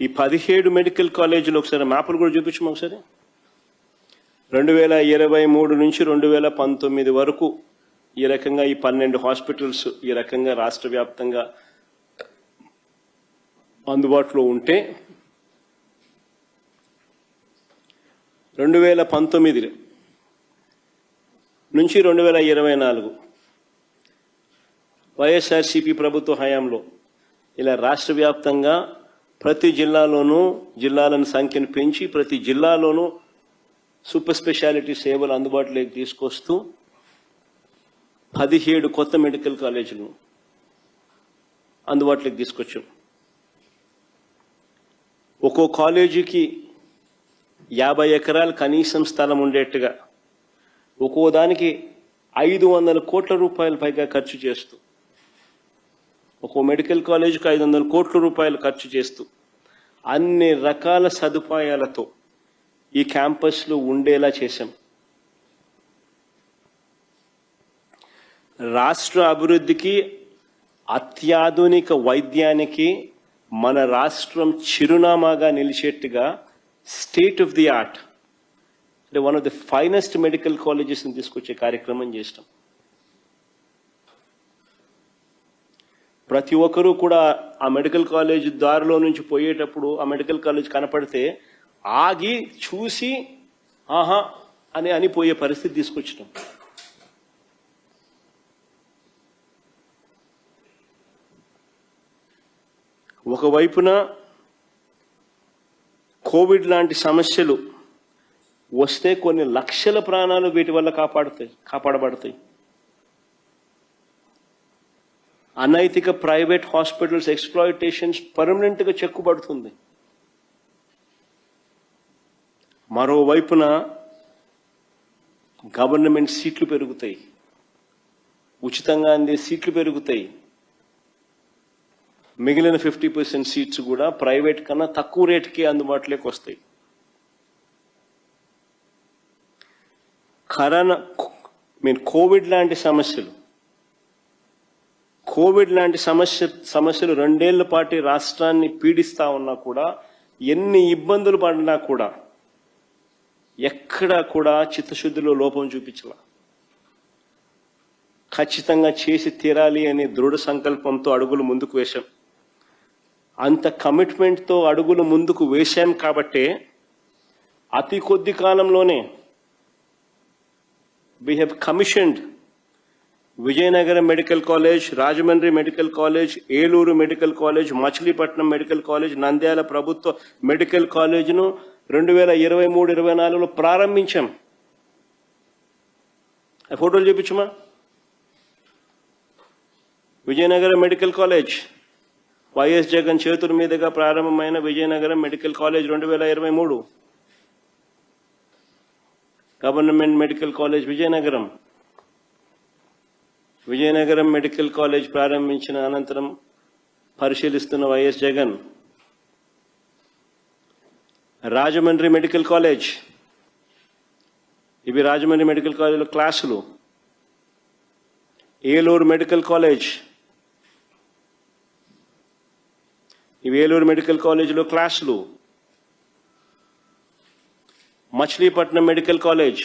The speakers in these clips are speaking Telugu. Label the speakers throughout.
Speaker 1: ఈ 17 మెడికల్ కాలేజీలు ఒకసారి మ్యాపులు కూడా చూపించము ఒకసారి. 2023 నుంచి 2019 వరకు ఈ రకంగా ఈ 12 హాస్పిటల్స్ ఈ రకంగా రాష్ట్ర వ్యాప్తంగా అందుబాటులో ఉంటే 2019 నుంచి 2024 వైఎస్ఆర్సీపీ ప్రభుత్వ హయాంలో ఇలా రాష్ట్ర వ్యాప్తంగా ప్రతి జిల్లాలోనూ జిల్లాలను సంఖ్యను పెంచి ప్రతి జిల్లాలోనూ సూపర్ స్పెషాలిటీ సేవలు అందుబాటులోకి తీసుకొస్తూ 17 కొత్త మెడికల్ కాలేజీలు అందుబాటులోకి తీసుకొచ్చాం. ఒక్కో కాలేజీకి 50 ఎకరాలు కనీసం స్థలం ఉండేట్టుగా ఒక్కో దానికి 500 కోట్ల రూపాయల పైగా ఖర్చు చేస్తూ ఒక్కో మెడికల్ కాలేజీకి 500 కోట్ల రూపాయలు ఖర్చు చేస్తూ అన్ని రకాల సదుపాయాలతో ఈ క్యాంపస్లో ఉండేలా చేశాం. రాష్ట్ర అభివృద్ధికి అత్యాధునిక వైద్యానికి మన రాష్ట్రం చిరునామాగా నిలిచేట్టుగా స్టేట్ ఆఫ్ ది ఆర్ట్ అంటే one of the finest medical కాలేజెస్ని తీసుకొచ్చే కార్యక్రమం చేస్తాం. ప్రతి ఒక్కరూ కూడా ఆ మెడికల్ కాలేజ్ దారిలో నుంచి పోయేటప్పుడు ఆ మెడికల్ కాలేజ్ కనపడితే ఆగి చూసి ఆహా అని పోయే పరిస్థితి తీసుకొచ్చినాం. ఒకవైపున కోవిడ్ లాంటి సమస్యలు వస్తే కొన్ని లక్షల ప్రాణాలు వీటి వల్ల కాపాడబడతాయి. అనైతిక ప్రైవేట్ హాస్పిటల్స్ ఎక్స్ప్లాయిటేషన్స్ పర్మనెంట్గా చెక్కుబడుతుంది. మరోవైపున గవర్నమెంట్ సీట్లు పెరుగుతాయి, ఉచితంగా అందే సీట్లు పెరుగుతాయి. మిగిలిన 50% సీట్స్ కూడా ప్రైవేట్ కన్నా తక్కువ రేటుకే అందుబాటులోకి వస్తాయి. కోవిడ్ లాంటి సమస్యలు 2 ఏళ్ల పాటు రాష్ట్రాన్ని పీడిస్తా ఉన్నా కూడా ఎన్ని ఇబ్బందులు పడినా కూడా ఎక్కడా కూడా చిత్తశుద్ధిలో లోపం చూపించాల. ఖచ్చితంగా చేసి తీరాలి అనే దృఢ సంకల్పంతో అడుగులు ముందుకు వేశాం. అంత కమిట్మెంట్తో అడుగులు ముందుకు వేశాం కాబట్టే అతి కొద్ది కాలంలోనే we have commissioned Vizianagaram medical college, Rajahmundry medical college, Eluru medical college, Machilipatnam medical college, Nandyal ప్రభుత్వ మెడికల్ కాలేజ్ను 2023-24లో ప్రారంభించాం. ఆ ఫోటోలు చూపించమా. విజయనగరం మెడికల్ కాలేజ్ వైఎస్ జగన్ చేతుల మీదుగా ప్రారంభమైన Vizianagaram medical college 2023 government medical college Vizianagaram medical college ప్రారంభించిన అనంతరం పరిశీలిస్తున్న వైఎస్ జగన్ రాజమండ్రి మెడికల్ కాలేజ్, ఇవి రాజమండ్రి మెడికల్ కాలేజ్లో క్లాసులు. ఏలూరు మెడికల్ కాలేజ్, ఇవి ఏలూరు మెడికల్ కాలేజ్లో క్లాసులు. మచిలీపట్నం మెడికల్ కాలేజ్,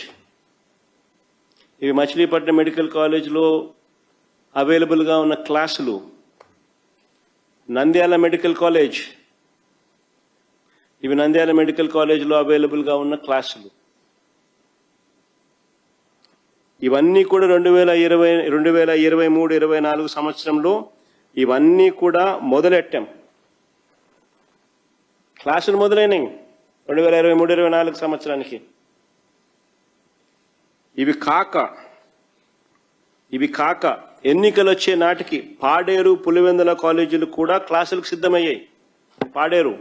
Speaker 1: ఇవి మచిలీపట్నం మెడికల్ కాలేజ్లో అవైలబుల్గా ఉన్న క్లాసులు. నంద్యాల మెడికల్ కాలేజ్, ఇవి నంద్యాల మెడికల్ కాలేజ్లో అవైలబుల్గా ఉన్న క్లాసులు. ఇవన్నీ కూడా 2023-24 సంవత్సరంలో ఇవన్నీ కూడా మొదలెట్టాం. క్లాసులు మొదలైనవి 2023-24 సంవత్సరానికి. ఇవి కాక ఎన్నికలు వచ్చే నాటికి పాడేరు, పులివెందుల కాలేజీలు కూడా క్లాసులకు సిద్ధమయ్యాయి. పాడేరు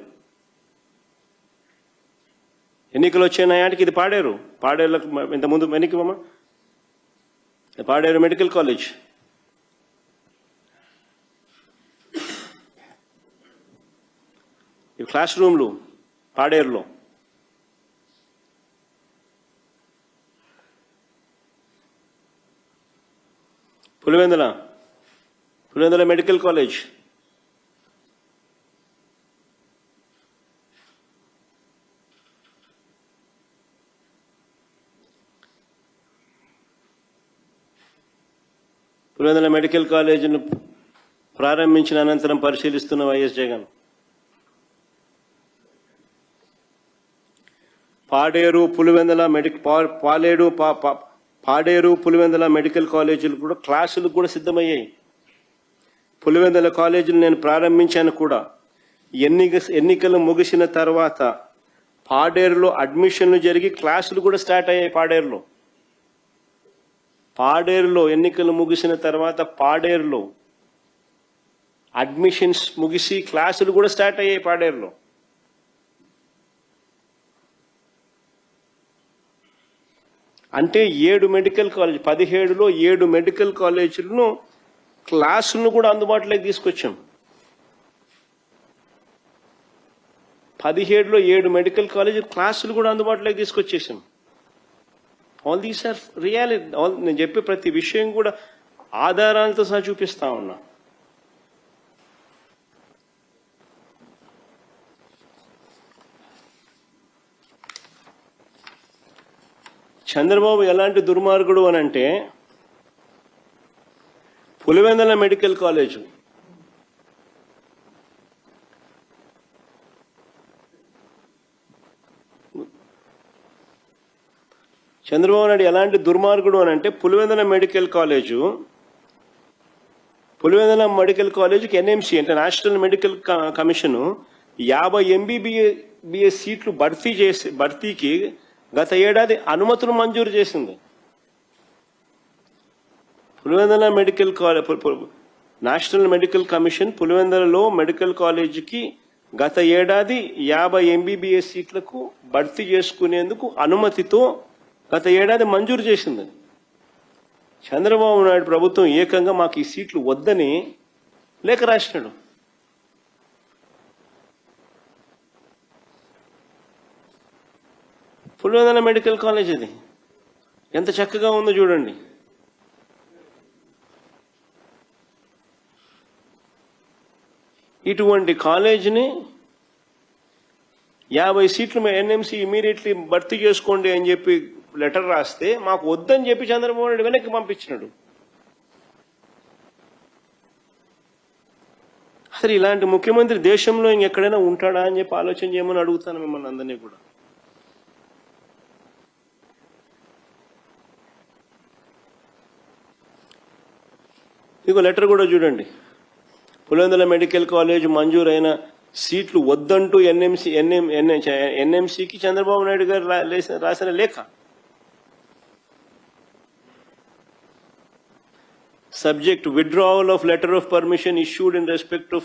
Speaker 1: ఎన్నికలు వచ్చే నాటికి ఇది పాడేరులకు ఇంతకుముందు వెనక్కి పాడేరు మెడికల్ కాలేజ్. ఇవి క్లాస్ రూమ్లు పాడేరులో. Pulivendula medical college, Pulivendula medical కాలేజీని ప్రారంభించిన అనంతరం పరిశీలిస్తున్న వైఎస్ జగన్ పాడేరు పులివెందుల మెడికల్ కాలేజీలు కూడా క్లాసులు కూడా సిద్ధమయ్యాయి. పులివెందుల కాలేజీలు నేను ప్రారంభించాను కూడా. ఎన్నికలు ముగిసిన తర్వాత పాడేరులో అడ్మిషన్లు జరిగి క్లాసులు కూడా స్టార్ట్ అయ్యాయి. పాడేరులో ఎన్నికలు ముగిసిన తర్వాత పాడేరులో అడ్మిషన్స్ ముగిసి క్లాసులు కూడా స్టార్ట్ అయ్యాయి పాడేరులో. అంటే 7 మెడికల్ కాలేజ్ 17లో 7 మెడికల్ కాలేజీలను క్లాసులను కూడా అందుబాటులోకి తీసుకొచ్చాం. 17లో 7 మెడికల్ కాలేజీ క్లాసులు కూడా అందుబాటులోకి తీసుకొచ్చేసాం. All these are reality. నేను చెప్పే ప్రతి విషయం కూడా ఆధారాలతో సహా చూపిస్తా ఉన్నా. చంద్రబాబు ఎలాంటి దుర్మార్గుడు అని అంటే, పులివెందుల మెడికల్ కాలేజు చంద్రబాబు నాయుడు ఎలాంటి దుర్మార్గుడు అని అంటే, పులివెందుల మెడికల్ కాలేజుకి ఎన్ఎంసి అంటే నేషనల్ మెడికల్ కమిషన్ 50 ఎంబీబీఎస్ సీట్లు భర్తీకి గత ఏడాది అనుమతులు మంజూరు చేసింది. Pulivendula medical college national medical commission పులివెందులలో మెడికల్ కాలేజీకి గత ఏడాది 50 ఎంబీబీఎస్ సీట్లకు భర్తీ చేసుకునేందుకు అనుమతితో గత ఏడాది మంజూరు చేసింది. చంద్రబాబు నాయుడు ప్రభుత్వం ఏకంగా మాకు ఈ సీట్లు వద్దని లేఖ రాసినాడు. పులివెందుల మెడికల్ కాలేజ్ అది ఎంత చక్కగా ఉందో చూడండి. ఇటువంటి కాలేజీని 50 సీట్లు ఎన్ఎంసీ ఇమీడియట్లీ భర్తీ చేసుకోండి అని చెప్పి లెటర్ రాస్తే మాకు వద్దని చెప్పి చంద్రబాబు నాయుడు వెనక్కి పంపించినాడు. అసలు ఇలాంటి ముఖ్యమంత్రి దేశంలో ఇంకెక్కడైనా ఉంటాడా అని చెప్పి ఆలోచన చేయమని అడుగుతాను మిమ్మల్ని అందరినీ కూడా. ఇంకో లెటర్ కూడా చూడండి. పులివెందుల మెడికల్ కాలేజ్ మంజూరైన సీట్లు వద్దంటూ ఎన్ఎంసీకి చంద్రబాబు నాయుడు గారు రాసిన లేఖ. Subject withdrawal of letter of permission issued in respect of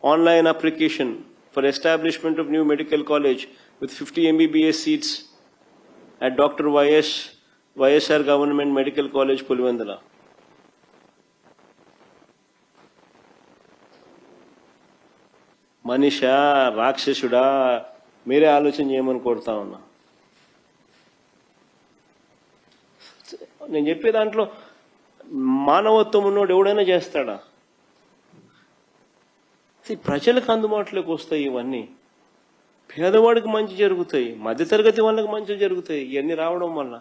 Speaker 1: online application for establishment of new medical college with 50 MBBS seats at Dr. YSR Government Medical College, Pulivendula. మనిషా రాక్షసుడా మీరే ఆలోచన చేయమని కోరుతా ఉన్నా. నేను చెప్పే దాంట్లో మానవత్వం ఉన్నోడు ఎవడైనా చేస్తాడా? ప్రజలకు అందుబాటులోకి వస్తాయి ఇవన్నీ. పేదవాడికి మంచి జరుగుతాయి, మధ్యతరగతి వాళ్ళకి మంచి జరుగుతాయి. ఇవన్నీ రావడం వల్ల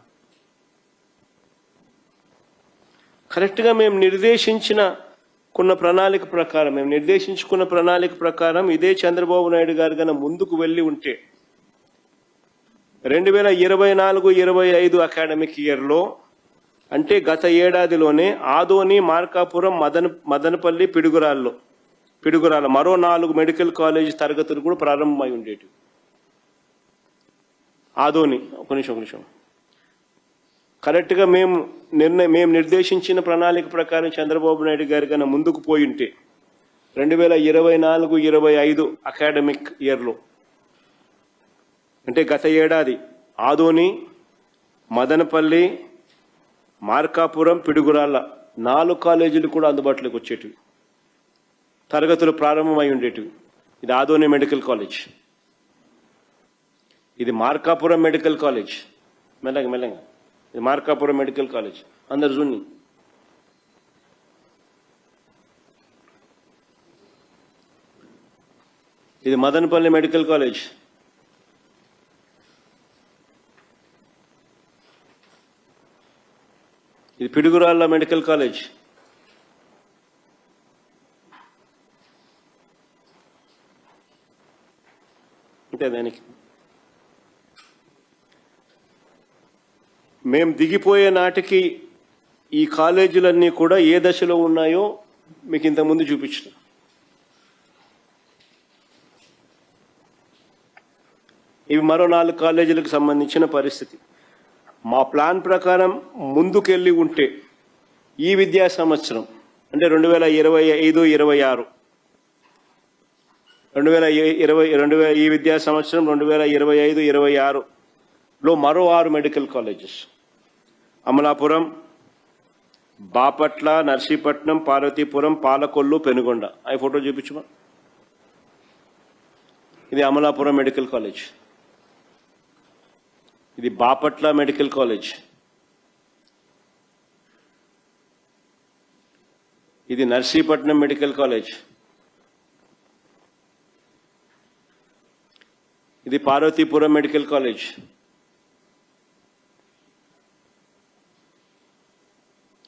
Speaker 1: కరెక్ట్గా మేము నిర్దేశించుకున్న ప్రణాళిక ప్రకారం ఇదే చంద్రబాబు నాయుడు గారు కన్నా ముందుకు వెళ్ళి ఉంటే 2024-25 అకాడమిక్ ఇయర్లో అంటే గత ఏడాదిలోనే ఆదోని, మార్కాపురం, మదనపల్లి, పిడుగురాల మరో 4 మెడికల్ కాలేజ్ తరగతులు కూడా ప్రారంభమై ఉండేవి. ఆదోని ఒక నిమిషం కరెక్ట్గా మేము నిర్దేశించిన ప్రణాళిక ప్రకారం చంద్రబాబు నాయుడు గారి కన్నా ముందుకు పోయి ఉంటే 2024-25 అకాడమిక్ ఇయర్లో అంటే గత ఏడాది ఆదోని, మదనపల్లి, మార్కాపురం, పిడుగురాళ్ళ 4 కాలేజీలు కూడా అందుబాటులోకి వచ్చేటివి, తరగతులు ప్రారంభమై ఉండేటివి. ఇది ఆదోని మెడికల్ కాలేజ్, ఇది మార్కాపురం మెడికల్ కాలేజ్. మెల్లగా ఇది మార్కాపురం మెడికల్ కాలేజ్ అందరు చూడండి. ఇది మదనపల్లి మెడికల్ కాలేజ్, ఇది పిడుగురాళ్ళ మెడికల్ కాలేజ్, అంతే దానికి. మేము దిగిపోయే నాటికి ఈ కాలేజీలన్నీ కూడా ఏ దశలో ఉన్నాయో మీకు ఇంతకుముందు చూపించిన. ఇవి మరో 4 కాలేజీలకు సంబంధించిన పరిస్థితి. మా ప్లాన్ ప్రకారం ముందుకెళ్ళి ఉంటే ఈ విద్యా సంవత్సరం అంటే 2025-26 ఈ విద్యా సంవత్సరం 2025-26లో మరో 6 మెడికల్ కాలేజెస్ అమలాపురం, బాపట్ల, నర్సీపట్నం, పార్వతీపురం, పాలకొల్లు, పెనుగొండ. ఆ ఫోటో చూపించమా. ఇది అమలాపురం మెడికల్ కాలేజ్, ఇది బాపట్ల మెడికల్ కాలేజ్, ఇది నర్సీపట్నం మెడికల్ కాలేజ్, ఇది పార్వతీపురం మెడికల్ కాలేజ్,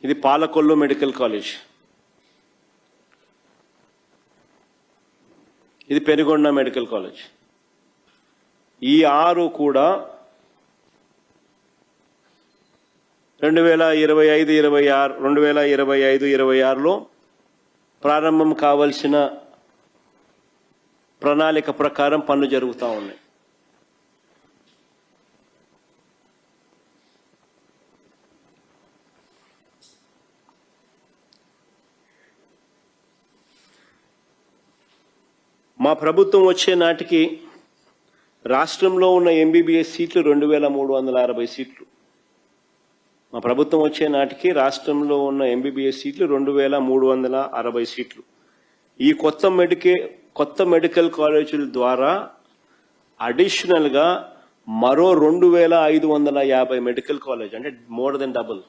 Speaker 1: ఇది పాలకొల్లు మెడికల్ కాలేజ్, ఇది పెనుగొండ మెడికల్ కాలేజ్. ఈ 6 కూడా 2025-26లో ప్రారంభం కావాల్సిన ప్రణాళిక ప్రకారం పనులు జరుగుతూ ఉన్నాయి. మా ప్రభుత్వం వచ్చే నాటికి రాష్ట్రంలో ఉన్న ఎంబీబీఎస్ సీట్లు 2360 సీట్లు. మా ప్రభుత్వం వచ్చే నాటికి రాష్ట్రంలో ఉన్న ఎంబీబీఎస్ సీట్లు 2360 సీట్లు. ఈ కొత్త మెడికల్ కాలేజీల ద్వారా అడిషనల్గా మరో 2550 మెడికల్ కాలేజ్, అంటే మోర్ దెన్ డబుల్.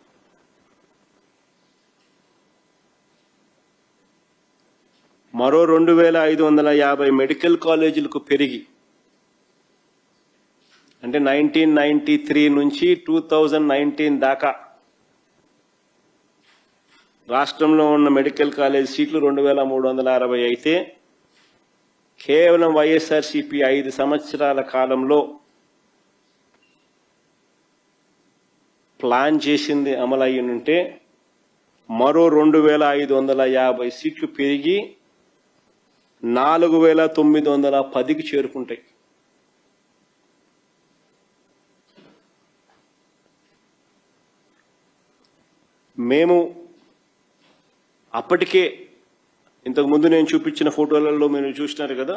Speaker 1: మరో 2550 మెడికల్ కాలేజీలకు పెరిగి, అంటే 1993 నుంచి 2019 దాకా రాష్ట్రంలో ఉన్న మెడికల్ కాలేజ్ సీట్లు 2360 అయితే, కేవలం వైఎస్ఆర్సీపీ 5 సంవత్సరాల కాలంలో ప్లాన్ చేసింది అమలయ్యుంటే మరో 2550 సీట్లు పెరిగి 4910కి చేరుకుంటాయి. మేము అప్పటికే ఇంతకుముందు నేను చూపించిన ఫోటోలలో మీరు చూసినారు కదా,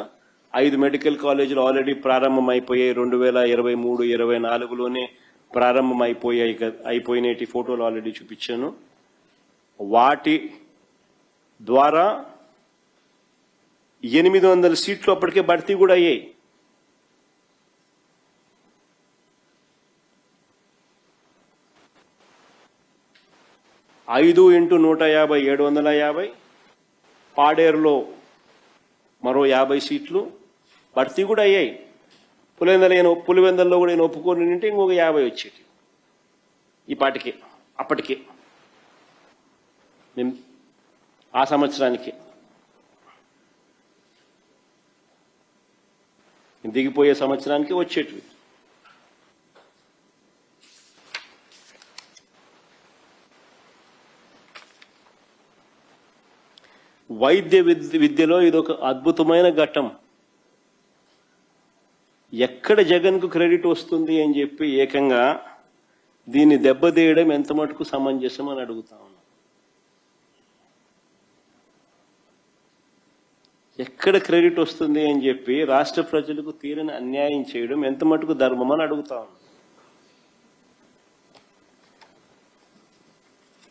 Speaker 1: 5 మెడికల్ కాలేజీలు ఆల్రెడీ ప్రారంభం అయిపోయాయి. 2023-24లోనే ప్రారంభం అయిపోయినటి ఫోటోలు ఆల్రెడీ చూపించాను. వాటి ద్వారా 800 సీట్లు అప్పటికే భర్తీ కూడా అయ్యాయి. ఐదు ఇంటూ 150 750, పాడేరులో మరో 50 సీట్లు భర్తీ కూడా అయ్యాయి. పులివెందల్లో కూడా నేను ఒప్పుకొని ఉంటే ఇంకొక 50 వచ్చేటి ఈ పాటికి. అప్పటికే మేము ఆ సంవత్సరానికి దిగిపోయే సంవత్సరానికి వచ్చేటివి. వైద్య విద్యలో ఇదొక అద్భుతమైన ఘట్టం. ఎక్కడ జగన్కు క్రెడిట్ వస్తుంది అని చెప్పి ఏకంగా దీన్ని దెబ్బతీయడం ఎంత మటుకు సమంజసం అని అడుగుతా ఉన్నాం. ఎక్కడ క్రెడిట్ వస్తుంది అని చెప్పి రాష్ట్ర ప్రజలకు తీరని అన్యాయం చేయడం ఎంత మటుకు ధర్మం అని అడుగుతా ఉన్నాం.